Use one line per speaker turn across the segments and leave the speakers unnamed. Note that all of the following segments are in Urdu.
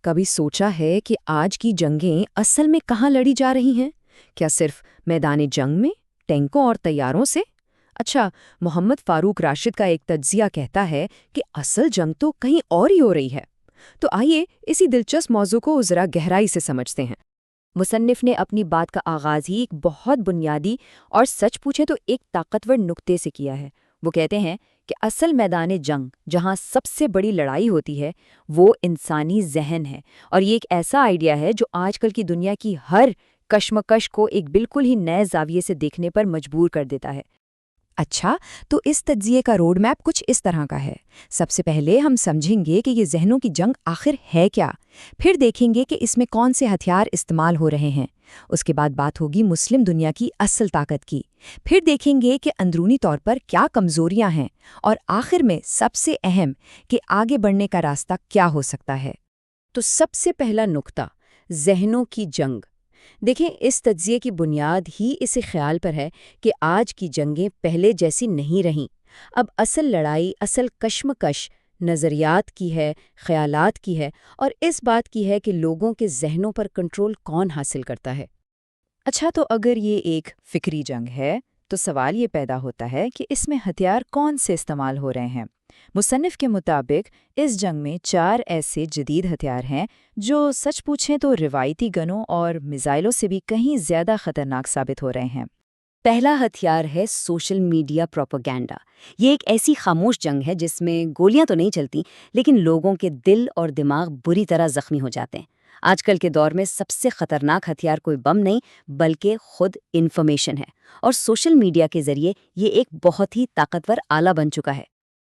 کبھی سوچا ہے کہ آج کی جنگیں اصل میں کہاں لڑی جا رہی ہیں؟ کیا صرف میدان جنگ میں، ٹینکوں اور طیاروں سے؟ اچھا، محمد فاروق راشد کا ایک تجزیہ کہتا ہے کہ اصل جنگ تو کہیں اور ہی ہو رہی ہے۔ تو آئیے اسی دلچسپ موضوع کو ذرا گہرائی سے سمجھتے ہیں۔
مصنف نے اپنی بات کا آغاز ہی ایک بہت بنیادی اور سچ پوچھے تو ایک طاقتور نقطے سے کیا ہے۔ وہ کہتے ہیں کہ اصل میدان جنگ جہاں سب سے بڑی لڑائی ہوتی ہے وہ انسانی ذہن ہے، اور یہ ایک ایسا آئیڈیا ہے جو آج کل کی دنیا کی ہر کشمکش کو ایک بالکل ہی نئے زاویے سے دیکھنے پر مجبور کر دیتا ہے۔
اچھا، تو اس تجزیے کا روڈ میپ کچھ اس طرح کا ہے۔ سب سے پہلے ہم سمجھیں گے کہ یہ ذہنوں کی جنگ آخر ہے کیا، پھر دیکھیں گے کہ اس میں کون سے ہتھیار استعمال ہو رہے ہیں، اس کے بعد بات ہوگی مسلم دنیا کی اصل طاقت کی، پھر دیکھیں گے کہ اندرونی طور پر کیا کمزوریاں ہیں، اور آخر میں سب سے اہم کہ آگے بڑھنے کا راستہ کیا ہو سکتا ہے۔
تو سب سے پہلا نقطہ، ذہنوں کی جنگ۔ دیکھیں، اس تجزیے کی بنیاد ہی اسی خیال پر ہے کہ آج کی جنگیں پہلے جیسی نہیں رہیں۔ اب اصل لڑائی، اصل کشمکش نظریات کی ہے، خیالات کی ہے، اور اس بات کی ہے کہ لوگوں کے ذہنوں پر کنٹرول کون حاصل کرتا ہے۔
اچھا، تو اگر یہ ایک فکری جنگ ہے تو سوال یہ پیدا ہوتا ہے کہ اس میں ہتھیار کون سے استعمال ہو رہے ہیں۔ مصنف کے مطابق اس جنگ میں 4 ایسے جدید ہتھیار ہیں جو سچ پوچھیں تو روایتی گنوں اور میزائلوں سے بھی کہیں زیادہ خطرناک ثابت ہو رہے ہیں۔
پہلا ہتھیار ہے سوشل میڈیا پروپیگنڈا۔ یہ ایک ایسی خاموش جنگ ہے جس میں گولیاں تو نہیں چلتی، لیکن لوگوں کے دل اور دماغ بری طرح زخمی ہو جاتے ہیں۔ آج کل کے دور میں سب سے خطرناک ہتھیار کوئی بم نہیں بلکہ خود انفارمیشن ہے، اور سوشل میڈیا کے ذریعے یہ ایک بہت ہی طاقتور آلہ بن چکا ہے۔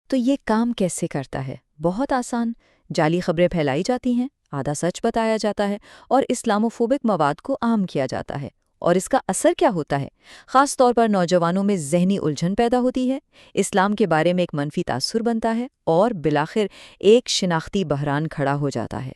تو یہ کام کیسے کرتا ہے؟ بہت آسان، جعلی خبریں پھیلائی جاتی ہیں، آدھا سچ بتایا جاتا ہے اور اسلاموفوبک مواد کو عام کیا جاتا ہے۔ اور اس کا اثر کیا ہوتا ہے؟ خاص طور پر نوجوانوں میں ذہنی الجھن پیدا ہوتی ہے، اسلام کے بارے میں ایک منفی تاثر بنتا ہے، اور بالآخر ایک شناختی بحران کھڑا ہو جاتا ہے۔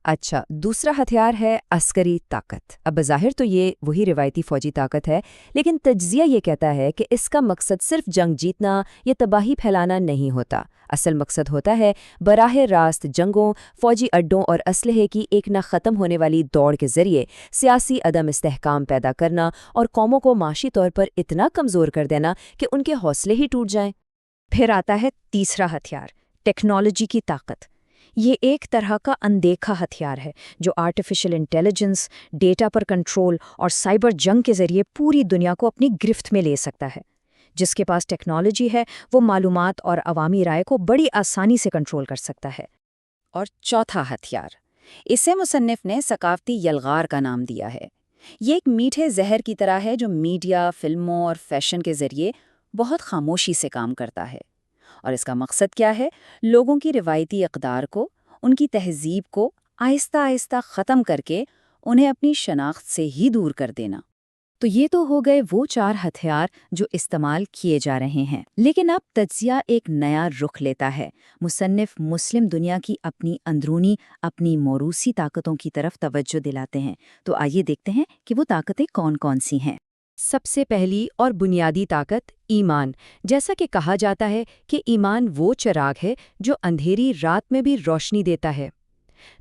اچھا، دوسرا ہتھیار ہے عسکری طاقت۔ اب بظاہر تو یہ وہی روایتی فوجی طاقت ہے، لیکن تجزیہ یہ کہتا ہے کہ اس کا مقصد صرف جنگ جیتنا یا تباہی پھیلانا نہیں ہوتا۔ اصل مقصد ہوتا ہے براہ راست جنگوں، فوجی اڈوں اور اسلحے کی ایک نہ ختم ہونے والی دوڑ کے ذریعے سیاسی عدم استحکام پیدا کرنا اور قوموں کو معاشی طور پر اتنا کمزور کر دینا کہ ان کے حوصلے ہی ٹوٹ جائیں۔ پھر آتا ہے تیسرا ہتھیار، ٹیکنالوجی کی طاقت۔ یہ ایک طرح کا اندیکھا ہتھیار ہے جو آرٹیفیشل انٹیلیجنس، ڈیٹا پر کنٹرول اور سائبر جنگ کے ذریعے پوری دنیا کو اپنی گرفت میں لے سکتا ہے۔ جس کے پاس ٹیکنالوجی ہے وہ معلومات اور عوامی رائے کو بڑی آسانی سے کنٹرول کر سکتا ہے۔
اور چوتھا ہتھیار، اسے مصنف نے ثقافتی یلغار کا نام دیا ہے۔ یہ ایک میٹھے زہر کی طرح ہے جو میڈیا، فلموں اور فیشن کے ذریعے بہت خاموشی سے کام کرتا ہے۔ اور اس کا مقصد کیا ہے؟ لوگوں کی روایتی اقدار کو، ان کی تہذیب کو آہستہ آہستہ ختم کر کے انہیں اپنی شناخت سے ہی دور کر دینا۔
تو یہ تو ہو گئے وہ 4 ہتھیار جو استعمال کیے جا رہے ہیں، لیکن اب تجزیہ ایک نیا رخ لیتا ہے۔ مصنف مسلم دنیا کی اپنی اندرونی، اپنی موروثی طاقتوں کی طرف توجہ دلاتے ہیں۔ تو آئیے دیکھتے ہیں کہ وہ طاقتیں کون کون سی ہیں۔ سب سے پہلی اور بنیادی طاقت ایمان۔ جیسا کہ کہا جاتا ہے کہ ایمان وہ چراغ ہے جو اندھیری رات میں بھی روشنی دیتا ہے۔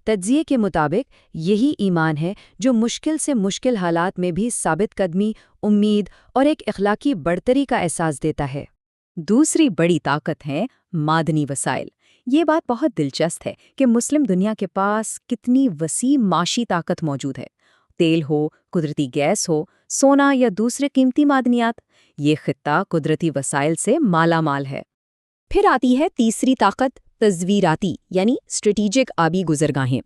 تجزیے کے مطابق یہی ایمان ہے جو مشکل سے مشکل حالات میں بھی ثابت قدمی، امید اور ایک اخلاقی برتری کا احساس دیتا ہے۔ دوسری بڑی طاقت ہے معدنی وسائل۔ یہ بات بہت دلچسپ ہے کہ مسلم دنیا کے پاس کتنی وسیع معاشی طاقت موجود ہے۔ تیل ہو، قدرتی گیس ہو، سونا یا دوسرے قیمتی معدنیات، یہ خطہ قدرتی وسائل سے مالا مال ہے۔ پھر آتی ہے تیسری طاقت، تزویراتی یعنی اسٹریٹیجک آبی گزرگاہیں۔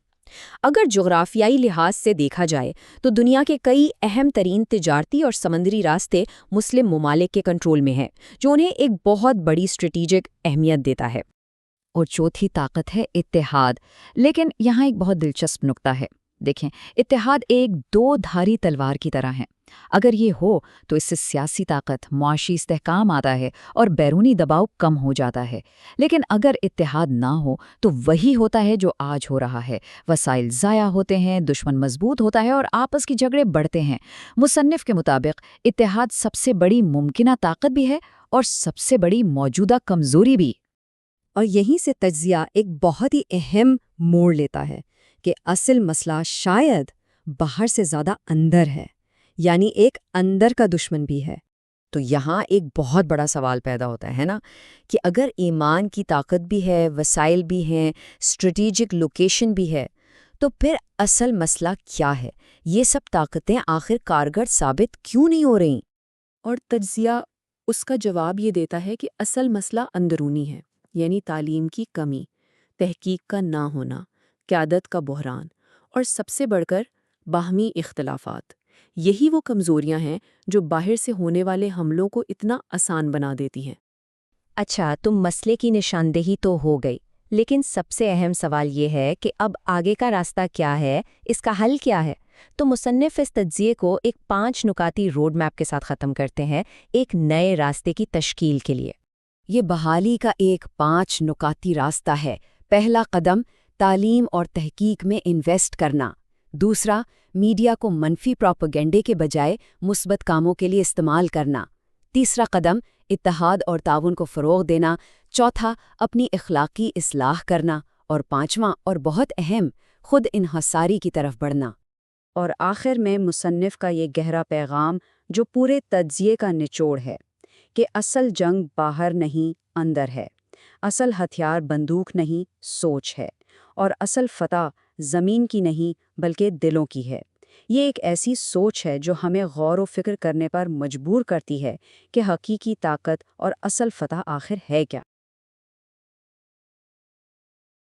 اگر جغرافیائی لحاظ سے دیکھا جائے تو دنیا کے کئی اہم ترین تجارتی اور سمندری راستے مسلم ممالک کے کنٹرول میں ہیں، جو انہیں ایک بہت بڑی اسٹریٹیجک اہمیت دیتا ہے۔ اور چوتھی طاقت ہے اتحاد۔ لیکن یہاں ایک بہت دلچسپ نقطہ ہے۔ دیکھیں، اتحاد ایک 2 دھاری تلوار کی طرح ہے۔ اگر یہ ہو تو اس سے سیاسی طاقت، معاشی استحکام آتا ہے اور بیرونی دباؤ کم ہو جاتا ہے۔ لیکن اگر اتحاد نہ ہو تو وہی ہوتا ہے جو آج ہو رہا ہے۔ وسائل ضائع ہوتے ہیں، دشمن مضبوط ہوتا ہے اور آپس کی جھگڑے بڑھتے ہیں۔ مصنف کے مطابق اتحاد سب سے بڑی ممکنہ طاقت بھی ہے اور سب سے بڑی موجودہ کمزوری بھی۔ اور یہیں سے تجزیہ ایک بہت ہی اہم موڑ لیتا ہے۔
کہ اصل مسئلہ شاید باہر سے زیادہ اندر ہے، یعنی ایک اندر کا دشمن بھی ہے۔
تو یہاں ایک بہت بڑا سوال پیدا ہوتا ہے نا کہ اگر ایمان کی طاقت بھی ہے، وسائل بھی ہیں، اسٹریٹجک لوکیشن بھی ہے، تو پھر اصل مسئلہ کیا ہے؟ یہ سب طاقتیں آخر کارگر ثابت کیوں نہیں ہو رہیں؟
اور تجزیہ اس کا جواب یہ دیتا ہے کہ اصل مسئلہ اندرونی ہے، یعنی تعلیم کی کمی، تحقیق کا نہ ہونا، قیادت کا بحران، اور سب سے بڑھ کر باہمی اختلافات۔ یہی وہ کمزوریاں ہیں جو باہر سے ہونے والے حملوں کو اتنا آسان بنا دیتی ہیں۔
اچھا، تو مسئلے کی نشاندہی تو ہو گئی، لیکن سب سے اہم سوال یہ ہے کہ اب آگے کا راستہ کیا ہے، اس کا حل کیا ہے؟ تو مصنف اس تجزیے کو ایک 5 نکاتی روڈ میپ کے ساتھ ختم کرتے ہیں، ایک نئے راستے کی تشکیل کے لیے۔
یہ بحالی کا ایک 5 نکاتی راستہ ہے۔ پہلا قدم، تعلیم اور تحقیق میں انویسٹ کرنا۔ دوسرا، میڈیا کو منفی پروپیگنڈے کے بجائے مثبت کاموں کے لیے استعمال کرنا۔ تیسرا قدم، اتحاد اور تعاون کو فروغ دینا۔ چوتھا، اپنی اخلاقی اصلاح کرنا۔ اور پانچواں اور بہت اہم، خود انحصاری کی طرف بڑھنا۔
اور آخر میں مصنف کا یہ گہرا پیغام جو پورے تجزیے کا نچوڑ ہے کہ اصل جنگ باہر نہیں اندر ہے، اصل ہتھیار بندوق نہیں سوچ ہے، اور اصل فتح زمین کی نہیں بلکہ دلوں کی ہے۔ یہ ایک ایسی سوچ ہے جو ہمیں غور و فکر کرنے پر مجبور کرتی ہے کہ حقیقی طاقت اور اصل فتح آخر ہے کیا۔